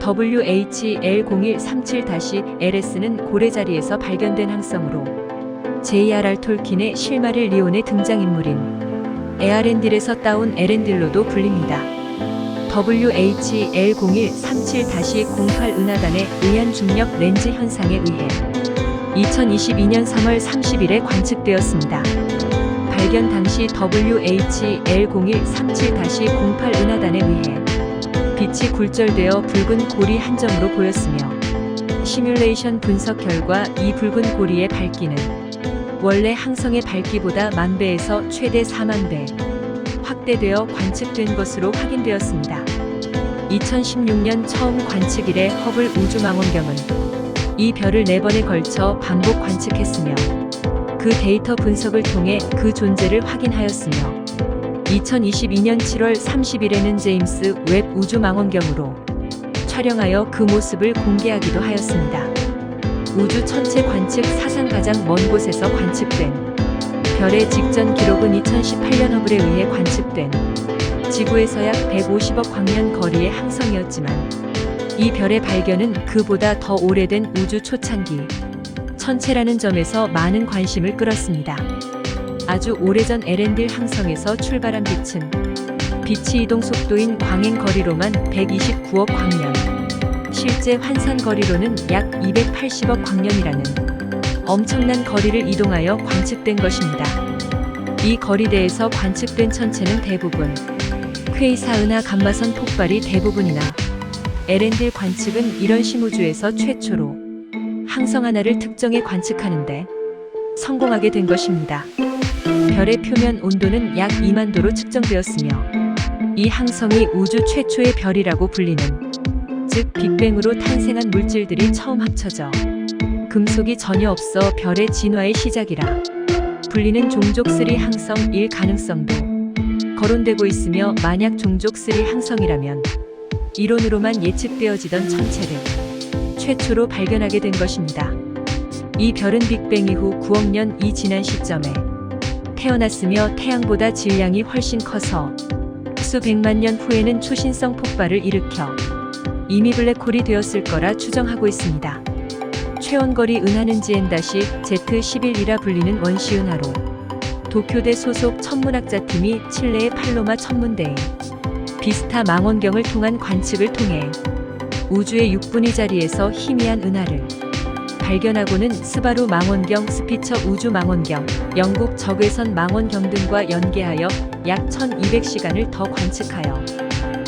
WHL0137-LS는 고래자리에서 발견된 항성으로 J.R.R. 톨킨의 실마릴 리온의 등장인물인 에아렌딜에서 따온 에렌딜로도 불립니다. WHL0137-08 은하단의 의한 중력 렌즈 현상에 의해 2022년 3월 30일에 관측되었습니다. 발견 당시 WHL0137-08 은하단에 의해 빛이 굴절되어 붉은 고리 한 점으로 보였으며 시뮬레이션 분석 결과 이 붉은 고리의 밝기는 원래 항성의 밝기보다 10,000배에서 최대 40,000배 확대되어 관측된 것으로 확인되었습니다. 2016년 처음 관측 이래 허블 우주망원경은 이 별을 4번에 걸쳐 반복 관측했으며 그 데이터 분석을 통해 그 존재를 확인하였으며 2022년 7월 30일에는 제임스 웹 우주망원경으로 촬영하여 그 모습을 공개하기도 하였습니다. 우주 천체 관측 사상 가장 먼 곳에서 관측된 별의 직전 기록은 2018년 허블에 의해 관측된 지구에서 약 150억 광년 거리의 항성이었지만 이 별의 발견은 그보다 더 오래된 우주 초창기 천체라는 점에서 많은 관심을 끌었습니다. 아주 오래전 에렌딜 항성에서 출발한 빛은 빛의 이동 속도인 광행 거리로만 129억 광년, 실제 환산 거리로는 약 280억 광년이라는 엄청난 거리를 이동하여 관측된 것입니다. 이 거리대에서 관측된 천체는 대부분 퀘이사 은하 감마선 폭발이 대부분이나 에렌딜 관측은 이런 심우주에서 최초로 항성 하나를 특정해 관측하는데 성공하게 된 것입니다. 별의 표면 온도는 약 2만 도로 측정되었으며 이 항성이 우주 최초의 별이라고 불리는, 즉 빅뱅으로 탄생한 물질들이 처음 합쳐져 금속이 전혀 없어 별의 진화의 시작이라 불리는 종족 3 항성일 가능성도 거론되고 있으며, 만약 종족 3 항성이라면 이론으로만 예측되어지던 천체를 최초로 발견하게 된 것입니다. 이 별은 빅뱅 이후 9억 년이 지난 시점에 태어났으며 태양보다 질량이 훨씬 커서 수백만 년 후에는 초신성 폭발을 일으켜 이미 블랙홀이 되었을 거라 추정하고 있습니다. 최원거리 은하는 GN-Z11이라 불리는 원시 은하로 도쿄대 소속 천문학자팀이 칠레의 팔로마 천문대의 비스타 망원경을 통한 관측을 통해 우주의 6분위 자리에서 희미한 은하를 발견하고는 스바루 망원경, 스피처 우주 망원경, 영국 적외선 망원경 등과 연계하여 약 1200시간을 더 관측하여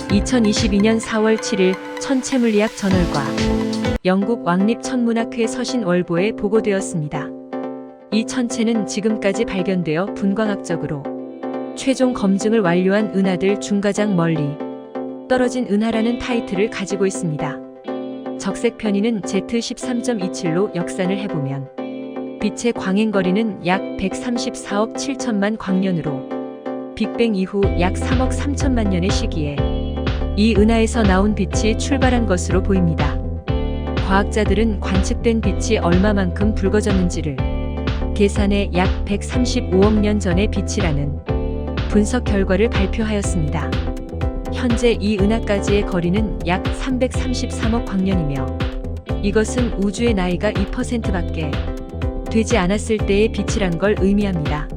2022년 4월 7일 천체물리학 저널과 영국 왕립천문학회 서신월보에 보고되었습니다. 이 천체는 지금까지 발견되어 분광학적으로 최종 검증을 완료한 은하들 중 가장 멀리 떨어진 은하라는 타이틀을 가지고 있습니다. 적색 편의는 Z13.27로 역산을 해보면 빛의 광행거리는 약 134억 7천만 광년으로 빅뱅 이후 약 3억 3천만 년의 시기에 이 은하에서 나온 빛이 출발한 것으로 보입니다. 과학자들은 관측된 빛이 얼마만큼 붉어졌는지를 계산해 약 135억 년 전의 빛이라는 분석 결과를 발표하였습니다. 현재 이 은하까지의 거리는 약 333억 광년이며 이것은 우주의 나이가 2%밖에 되지 않았을 때의 빛이란 걸 의미합니다.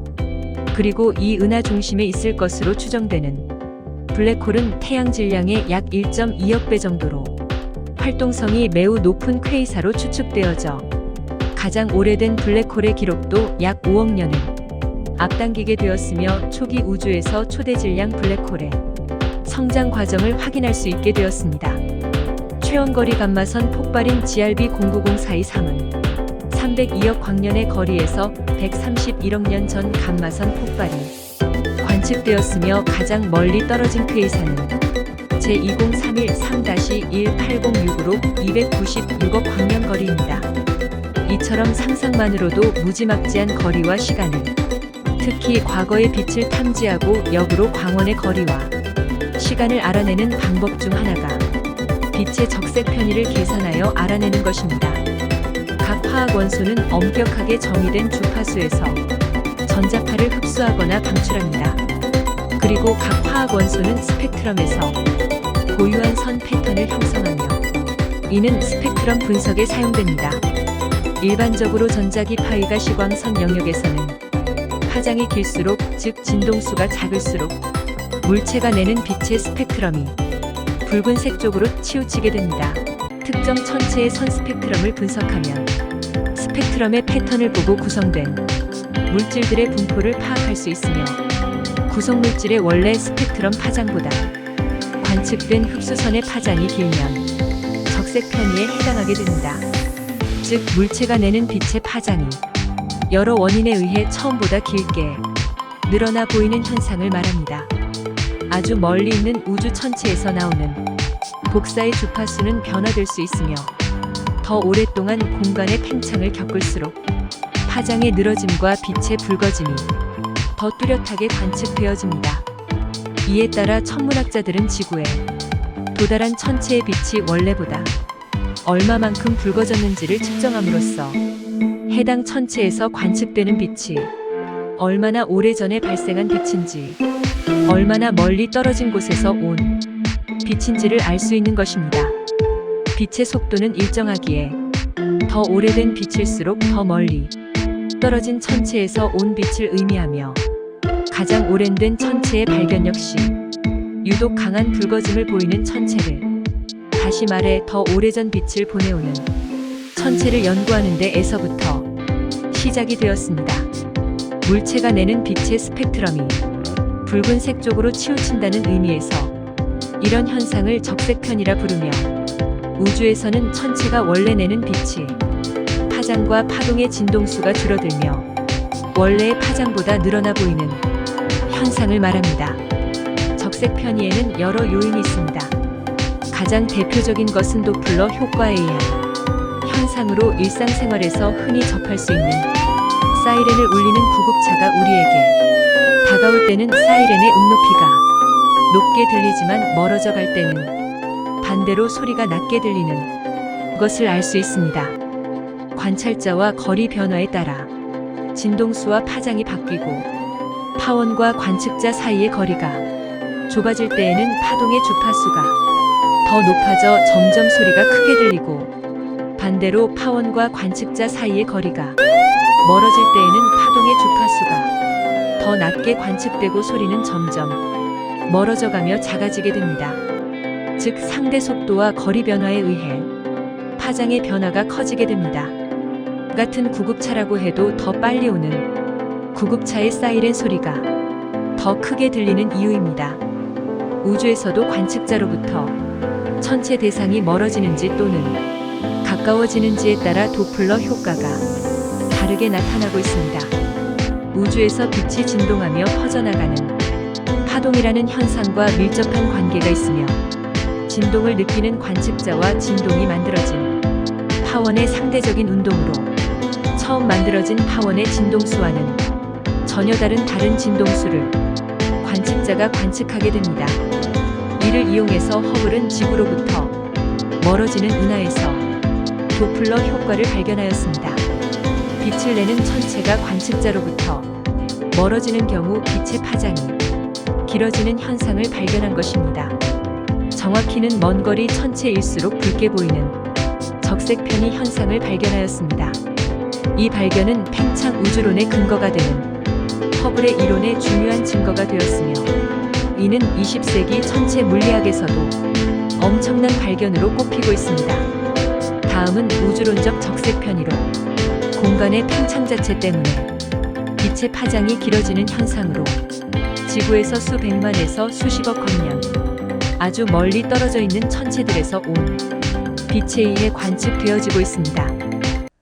그리고 이 은하 중심에 있을 것으로 추정되는 블랙홀은 태양 질량의 약 1.2억 배 정도로 활동성이 매우 높은 퀘이사로 추측되어져 가장 오래된 블랙홀의 기록도 약 5억 년을 앞당기게 되었으며 초기 우주에서 초대 질량 블랙홀의 성장 과정을 확인할 수 있게 되었습니다. 최원거리 감마선 폭발인 GRB090423은 302억 광년의 거리에서 131억 년 전 감마선 폭발이 관측되었으며 가장 멀리 떨어진 퀘이사는 J2031-3-1806으로 296억 광년 거리입니다. 이처럼 상상만으로도 무지막지한 거리와 시간을, 특히 과거의 빛을 탐지하고 역으로 광원의 거리와 시간을 알아내는 방법 중 하나가 빛의 적색 편의를 계산하여 알아내는 것입니다. 각 화학 원소는 엄격하게 정의된 주파수에서 전자파를 흡수하거나 방출합니다. 그리고 각 화학 원소는 스펙트럼에서 고유한 선 패턴을 형성하며 이는 스펙트럼 분석에 사용됩니다. 일반적으로 전자기 파이가 시광선 영역에서는 파장이 길수록, 즉 진동수가 작을수록 물체가 내는 빛의 스펙트럼이 붉은색 쪽으로 치우치게 됩니다. 특정 천체의 선 스펙트럼을 분석하면 스펙트럼의 패턴을 보고 구성된 물질들의 분포를 파악할 수 있으며 구성물질의 원래 스펙트럼 파장보다 관측된 흡수선의 파장이 길면 적색 편의에 해당하게 됩니다. 즉 물체가 내는 빛의 파장이 여러 원인에 의해 처음보다 길게 늘어나 보이는 현상을 말합니다. 아주 멀리 있는 우주 천체에서 나오는 복사의 주파수는 변화될 수 있으며 더 오랫동안 공간의 팽창을 겪을수록 파장의 늘어짐과 빛의 붉어짐이 더 뚜렷하게 관측되어집니다. 이에 따라 천문학자들은 지구에 도달한 천체의 빛이 원래보다 얼마만큼 붉어졌는지를 측정함으로써 해당 천체에서 관측되는 빛이 얼마나 오래전에 발생한 빛인지, 얼마나 멀리 떨어진 곳에서 온 빛인지를 알 수 있는 것입니다. 빛의 속도는 일정하기에 더 오래된 빛일수록 더 멀리 떨어진 천체에서 온 빛을 의미하며 가장 오랜된 천체의 발견 역시 유독 강한 붉어짐을 보이는 천체를, 다시 말해 더 오래전 빛을 보내오는 천체를 연구하는 데에서부터 시작이 되었습니다. 물체가 내는 빛의 스펙트럼이 붉은색 쪽으로 치우친다는 의미에서 이런 현상을 적색편이라 부르며 우주에서는 천체가 원래 내는 빛이 파장과 파동의 진동수가 줄어들며 원래의 파장보다 늘어나 보이는 현상을 말합니다. 적색 편의에는 여러 요인이 있습니다. 가장 대표적인 것은 도플러 효과에 의한 현상으로 일상생활에서 흔히 접할 수 있는 사이렌을 울리는 구급차가 우리에게 다가올 때는 사이렌의 음높이가 높게 들리지만 멀어져 갈 때는 반대로 소리가 낮게 들리는 것을 알 수 있습니다. 관찰자와 거리 변화에 따라 진동수와 파장이 바뀌고 파원과 관측자 사이의 거리가 좁아질 때에는 파동의 주파수가 더 높아져 점점 소리가 크게 들리고 반대로 파원과 관측자 사이의 거리가 멀어질 때에는 파동의 주파수가 더 낮게 관측되고 소리는 점점 멀어져가며 작아지게 됩니다. 즉 상대 속도와 거리 변화에 의해 파장의 변화가 커지게 됩니다. 같은 구급차라고 해도 더 빨리 오는 구급차의 사이렌 소리가 더 크게 들리는 이유입니다. 우주에서도 관측자로부터 천체 대상이 멀어지는지 또는 가까워지는지에 따라 도플러 효과가 다르게 나타나고 있습니다. 우주에서 빛이 진동하며 퍼져나가는 파동이라는 현상과 밀접한 관계가 있으며 진동을 느끼는 관측자와 진동이 만들어진 파원의 상대적인 운동으로 처음 만들어진 파원의 진동수와는 전혀 다른 진동수를 관측자가 관측하게 됩니다. 이를 이용해서 허블은 지구로부터 멀어지는 은하에서 도플러 효과를 발견하였습니다. 빛을 내는 천체가 관측자로부터 멀어지는 경우 빛의 파장이 길어지는 현상을 발견한 것입니다. 정확히는 먼 거리 천체일수록 붉게 보이는 적색 편의 현상을 발견하였습니다. 이 발견은 팽창 우주론의 근거가 되는 허블의 이론의 중요한 증거가 되었으며 이는 20세기 천체 물리학에서도 엄청난 발견으로 꼽히고 있습니다. 다음은 우주론적 적색 편의로 공간의 팽창 자체 때문에 빛의 파장이 길어지는 현상으로 지구에서 수백만에서 수십억 광년 아주 멀리 떨어져 있는 천체들에서 온 빛에 의해 관측되어지고 있습니다.